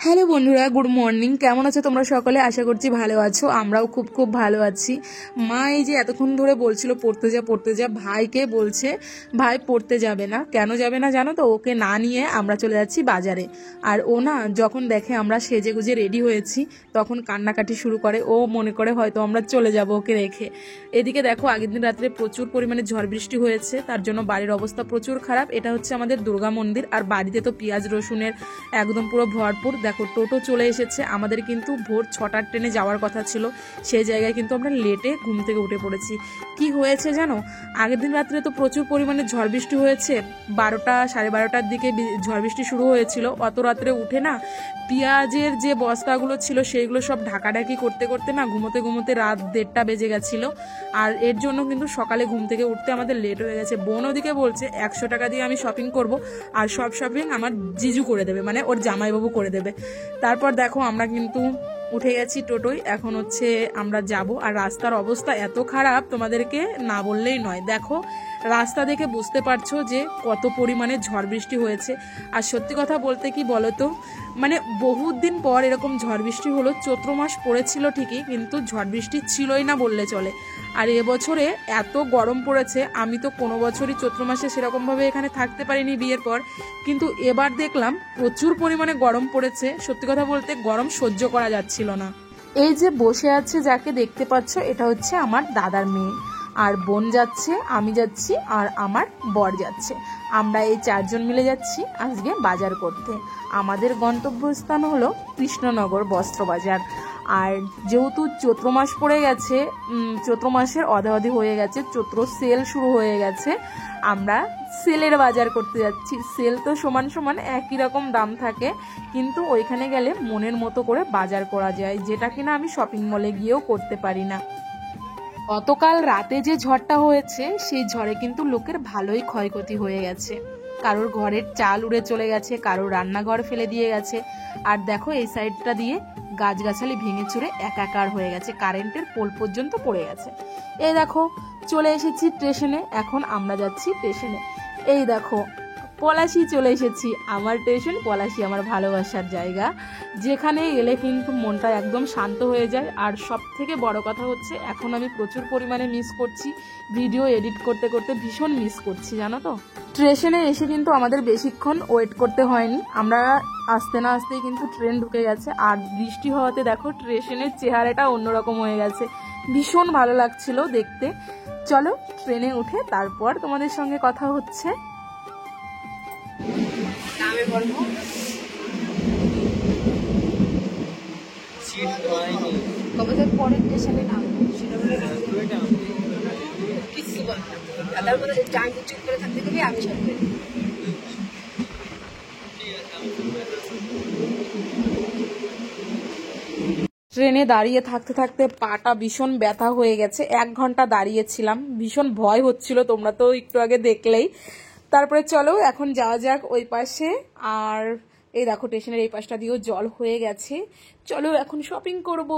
Hello বন্ধুরা, good morning. কেমন আছো তোমরা সকলে? আশা করছি ভালো আছো। আমরাও খুব খুব ভালো আছি। মা এই যে এতক্ষণ ধরে বলছিল পড়তে যা, ভাইকে বলছে ভাই পড়তে যাবে না। কেন যাবে না জানো তো? ওকে না নিয়ে আমরা চলে যাচ্ছি বাজারে। আর ও না যখন দেখে আমরা সেজে গুজে রেডি হয়েছি তখন কান্নাকাটি শুরু করে। ও মনে করে হয়তো আমরা চলে যাব ওকে রেখে। এদিকে দেখো আগের দিন রাত্রে প্রচুর পরিমাণে ঝড় বৃষ্টি হয়েছে, তার জন্য বাড়ির অবস্থা প্রচুর খারাপ। এটা হচ্ছে আমাদের দুর্গা মন্দির, আর বাড়িতে তো পেঁয়াজ রসুনের একদম পুরো ভরপুর। দেখো টোটো চলে এসেছে। আমাদের কিন্তু ভোর 6টার ট্রেনে যাওয়ার কথা ছিল, সেই জায়গায় কিন্তু আমরা লেটে ঘুম থেকে উঠে পড়েছি। কি হয়েছে জানো? আগের দিন রাত্রে তো প্রচুর পরিমাণে ঝড় বৃষ্টি হয়েছে। 12টা সাড়ে 12টার দিকে ঝড় বৃষ্টি শুরু হয়েছিল। অত রাত্রে উঠে না পেঁয়াজের যে বস্তাগুলো ছিল সেইগুলো সব ঢাকাঢাকি করতে করতে না ঘুমোতে ঘুমোতে রাত 1:30 বেজে গেছিল। আর এর জন্য কিন্তু সকালে ঘুম থেকে উঠতে আমাদের লেট হয়ে গেছে। বোন ওদিকে বলছে 100 টাকা দিয়ে আমি শপিং করব, আর সব শপিং আমার জিজু করে দেবে, মানে ওর জামাইবাবু করে দেবে। তারপর দেখো আমরা কিন্তু উঠে গেছি টোটোয়। এখন হচ্ছে আমরা যাব। আর রাস্তার অবস্থা এত খারাপ তোমাদেরকে না বললেই নয়। দেখো রাস্তা দেখে বুঝতে পারছো যে কত পরিমাণে ঝড় বৃষ্টি হয়েছে। আর সত্যি কথা বলতে কি বলতো, মানে বহুত দিন পর এরকম ঝড় বৃষ্টি হলো। চৈত্র মাস পড়েছিল ঠিকই, কিন্তু ঝড় বৃষ্টি ছিলই না বললে চলে। আর এবছরে এত গরম পড়েছে, আমি তো কোনো বছরই চৈত্র মাসে সেরকমভাবে এখানে থাকতে পারিনি বিয়ের পর, কিন্তু এবার দেখলাম প্রচুর পরিমাণে গরম পড়েছে। সত্যি কথা বলতে গরম সহ্য করা যাচ্ছিল না। এই যে বসে আছে যাকে দেখতে পাচ্ছ, এটা হচ্ছে আমার দাদার মেয়ে। আর বোন যাচ্ছে, আমি যাচ্ছি, আর আমার বর যাচ্ছে। আমরা এই 4 জন মিলে যাচ্ছি আজকে বাজার করতে। আমাদের গন্তব্যস্থান হলো কৃষ্ণনগর বস্ত্র বাজার। আর যেহেতু চৈত্র মাস পড়ে গেছে, চৈত্র মাসের অধাঅধি হয়ে গেছে, চৈত্র সেল শুরু হয়ে গেছে, আমরা সেলের বাজার করতে যাচ্ছি। সেল তো সমান সমান একই রকম দাম থাকে, কিন্তু ওইখানে গেলে মনের মতো করে বাজার করা যায়, যেটা কিনা আমি শপিং মলে গিয়েও করতে পারি না। গতকাল রাতে যে ঝড়টা হয়েছে সেই ঝড়ে কিন্তু লোকের ভালোই ক্ষয়ক্ষতি হয়ে গেছে। কারোর ঘরের চাল উড়ে চলে গেছে, কারোর রান্নাঘর ফেলে দিয়ে গেছে। আর দেখো এই সাইডটা দিয়ে গাছগাছালি ভেঙে চুরে একাকার হয়ে গেছে, কারেন্টের পোল পর্যন্ত পড়ে গেছে। এই দেখো চলে এসেছি স্টেশনে। এখন আমরা যাচ্ছি স্টেশনে। এই দেখো পলাশি চলে এসেছি। আমার স্টেশন পলাশি, আমার ভালোবাসার জায়গা, যেখানে এলে কিন্তু মনটা একদম শান্ত হয়ে যায়। আর সব থেকে বড় কথা হচ্ছে এখন আমি প্রচুর পরিমাণে মিস করছি, ভিডিও এডিট করতে করতে ভীষণ মিস করছি, জানো তো। স্টেশনে এসে কিন্তু আমাদের বেশিক্ষণ ওয়েট করতে হয়নি, আমরা আসতে না আসতেই কিন্তু ট্রেন ঢুকে গেছে। আর বৃষ্টি হওয়াতে দেখো স্টেশনের চেহারাটা অন্যরকম হয়ে গেছে, ভীষণ ভালো লাগছিল দেখতে। চলো ট্রেনে উঠে তারপর তোমাদের সঙ্গে কথা হচ্ছে। পরের স্টেশনে নামবো সেটা বলে কিছু বল দাদার মধ্যে জানতে চুপ করে থাকতে গেলে আমি সব ট্রেনে দাঁড়িয়ে থাকতে থাকতে পাটা ভীষণ ব্যথা হয়ে গেছে। 1 ঘন্টা দাঁড়িয়েছিলাম, ভীষণ ভয় হচ্ছিল, তোমরা তো একটু আগে দেখলেই। তারপরে চলো এখন যাওয়া যাক ওই পাশে। আর এই দেখো স্টেশনের এই পাশটা দিয়েও জল হয়ে গেছে। চলো এখন শপিং করব।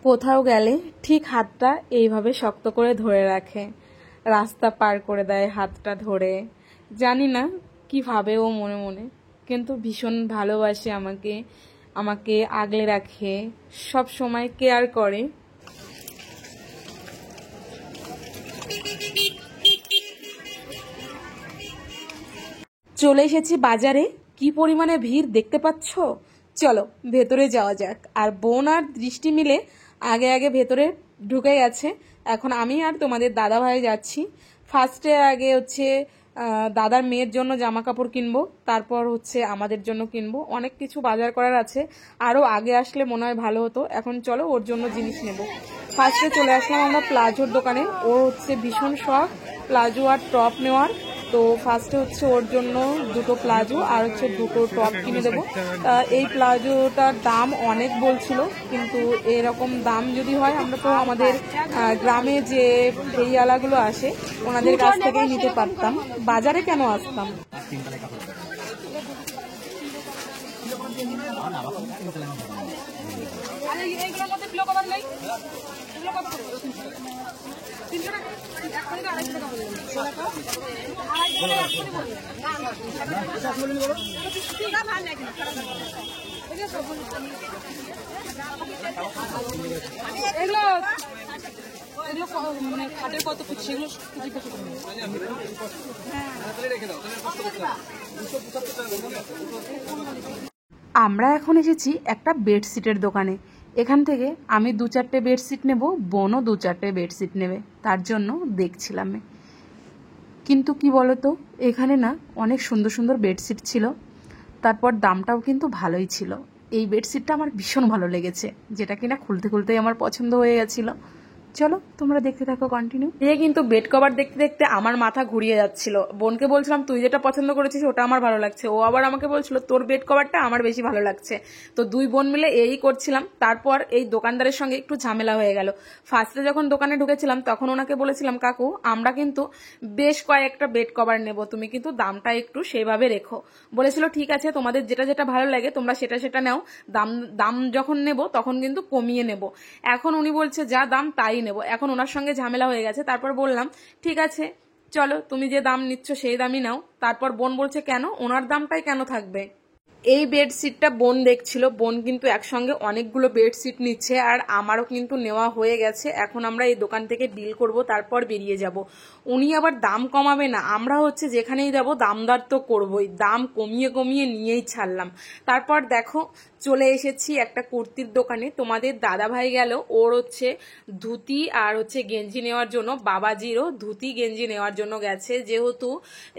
কোথাও গেলে ঠিক হাতটা এইভাবে শক্ত করে ধরে রাখে, রাস্তা পার করে দেয় হাতটা ধরে। জানি না কি ভাবে ও মনে মনে, কিন্তু ভীষণ ভালোবাসে আমাকে, আমাকে আগলে রাখে, সব সময় কেয়ার করে। চলে এসেছি বাজারে, কি পরিমাণে ভিড় দেখতে পাচ্ছ। চলো ভেতরে যাওয়া যাক। আর বোন আর দৃষ্টি মিলে আগে আগে ভেতরে ঢুকে গেছে। এখন আমি আর তোমাদের দাদা ভাই যাচ্ছি। ফার্স্টে আগে হচ্ছে দাদার মেয়ের জন্য জামা কাপড় কিনবো, তারপর হচ্ছে আমাদের জন্য কিনবো। অনেক কিছু বাজার করার আছে, আরও আগে আসলে মনে হয় ভালো হতো। এখন চলো ওর জন্য জিনিস নেব। ফার্স্টে চলে আসলাম আমরা প্লাজোর দোকানে। ওর হচ্ছে ভীষণ শখ প্লাজো আর টপ নেওয়ার। তো ফার্স্টে হচ্ছে ওর জন্য দুটো প্লাজো আর হচ্ছে দুটো টপ কিনে দেবো। এই প্লাজোটার দাম অনেক বলছিল, কিন্তু এরকম দাম যদি হয় আমরা তো আমাদের গ্রামে যে ফেরিওয়ালাগুলো আসে ওনাদের কাছ থেকেই নিতে পারতাম, বাজারে কেন আসতাম। আমরা এখন এসেছি একটা বেডশিটের দোকানে। এখান থেকে আমি 2-4টে বেডশিট নেব, বোনও 2-4টে বেডশিট নেবে, তার জন্য দেখছিলাম। কিন্তু কি বলতো, এখানে না অনেক সুন্দর সুন্দর বেডশিট ছিল, তারপর দামটাও কিন্তু ভালোই ছিল। এই বেডশিটটা আমার ভীষণ ভালো লেগেছে, যেটা কিনা খুলতে খুলতেই আমার পছন্দ হয়ে গেছিলো। চলো তোমরা দেখতে থাকো কন্টিনিউ। কিন্তু বেড কভার দেখতে দেখতে আমার মাথা ঘুরিয়ে যাচ্ছিল। বোনকে বলছিলাম তুই যেটা পছন্দ করেছিস ওটা আমার ভালো লাগছে, ও আবার আমাকে বলছিল তোর বেড কভারটা আমার বেশি ভালো লাগছে। তো দুই বোন মিলে এই করছিলাম। তারপর এই দোকানদারের সঙ্গে একটু ঝামেলা হয়ে গেল। ফার্স্টে যখন দোকানে ঢুকেছিলাম তখন ওনাকে বলেছিলাম কাকু আমরা কিন্তু বেশ কয়েকটা বেড কভার নেব, তুমি কিন্তু দামটা একটু সেইভাবে রেখো। বলেছিল ঠিক আছে, তোমাদের যেটা যেটা ভালো লাগে তোমরা সেটা সেটা নাও, দাম দাম যখন নেব তখন কিন্তু কমিয়ে নেব। এখন উনি বলছে যা দাম তাই নেব। এখন ওনার সঙ্গে ঝামেলা হয়ে গেছে। তারপর বললাম ঠিক আছে চলো তুমি যে দাম নিচ্ছ সেই দামই নাও। তারপর বোন বলছে কেন, ওনার দামটাই কেন থাকবে। এই বেডশিটটা বোন দেখছিল। বোন কিন্তু একসঙ্গে অনেকগুলো বেডশিট নিচ্ছে, আর আমারও কিন্তু নেওয়া হয়ে গেছে। এখন আমরা এই দোকান থেকে বিল করব, তারপর বেরিয়ে যাব। উনি আবার দাম কমাবে না, আমরা হচ্ছে যেখানেই যাব দামদার তো করবই, দাম কমিয়ে কমিয়ে নিয়েই ছাড়লাম। তারপর দেখো চলে এসেছি একটা কুর্তির দোকানে। তোমাদের দাদা ভাই গেল ওর হচ্ছে ধুতি আর হচ্ছে গেঞ্জি নেওয়ার জন্য, বাবাজিরও ধুতি গেঞ্জি নেওয়ার জন্য গেছে। যেহেতু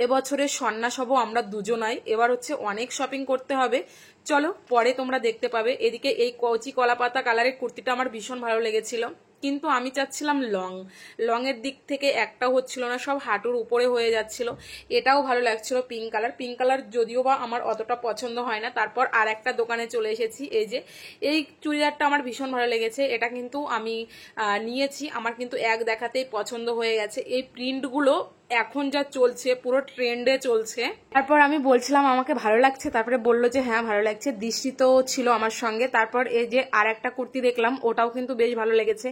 এবছরের সন্ন্যাস হব আমরা দুজনাই, এবার হচ্ছে অনেক শপিং করতে হবে। চলো পরে তোমরা দেখতে পাবে। এদিকে এই কচি কলাপাতা কালারের কুর্তিটা আমার ভীষণ ভালো লেগেছিল, কিন্তু আমি চাচ্ছিলাম লং এর দিক থেকে একটা হচ্ছিল না, সব হাঁটুর উপরে হয়ে যাচ্ছিল। এটাও ভালো লাগছিল পিঙ্ক কালার যদিও বা আমার অতটা পছন্দ হয় না। তারপর আর একটা দোকানে চলে এসেছি। এই চুড়িদারটা আমার ভীষণ ভালো লেগেছে, এটা কিন্তু আমি নিয়েছি, আমার কিন্তু এক দেখাতেই পছন্দ হয়ে গেছে। এই প্রিন্টগুলো এখন যা চলছে পুরো ট্রেন্ডে চলছে। তারপর আমি বলছিলাম আমাকে ভালো লাগছে, তারপরে বললো যে হ্যাঁ ভালো লাগছে। দৃষ্টি তো ছিল আমার সঙ্গে। তারপর এই যে আর একটা কুর্তি দেখলাম, ওটাও কিন্তু বেশ ভালো লেগেছে।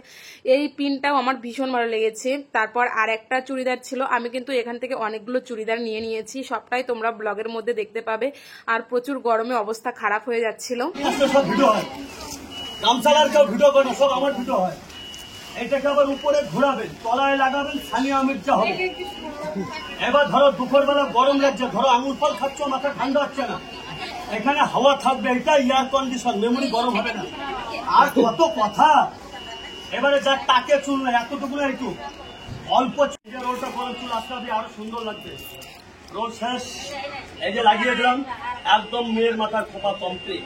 এই পিনটাও আমার ভীষণ ভালো লেগেছে। তারপর আর একটা চুড়িদার ছিল, আমি কিন্তু এখান থেকে অনেকগুলো চুড়িদার নিয়ে নিয়েছি, সবটাই তোমরা ব্লগের মধ্যে দেখতে পাবে। আর প্রচুর গরমে অবস্থা খারাপ হয়ে যাচ্ছিল। এটাকে আবার উপরে ঘোরাবেন, তলায় লাগাবেন, সানিয়া মির্জা হবে। এবার ধরো দুপুরবেলা গরম লাগছে, ধরো আঙুর ফল খাচ্ছ, মাথা ঠান্ডা হচ্ছে না, এখানে হাওয়া থাকবে, এটা এয়ার কন্ডিশন, মেমোরি গরম হবে না। আর কত কথা। এবারে যার টাকে চুল না, এতটুকু না, একটু অল্প রোলটা গরম চুল আসতে হবে, আরো সুন্দর লাগবে। রোল শেষ, এই যে লাগিয়ে দিলাম, একদম মেয়ের মাথার খোপা কমপ্লিট।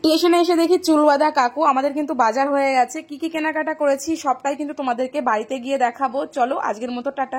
স্টেশনে এসে দেখি চুল বাঁধা কাকু। আমাদের কিন্তু বাজার হয়ে গেছে, কি কি কেনাকাটা করেছি সবটাই কিন্তু তোমাদেরকে বাড়িতে গিয়ে দেখাবো। চলো আজকের মতো টাটা।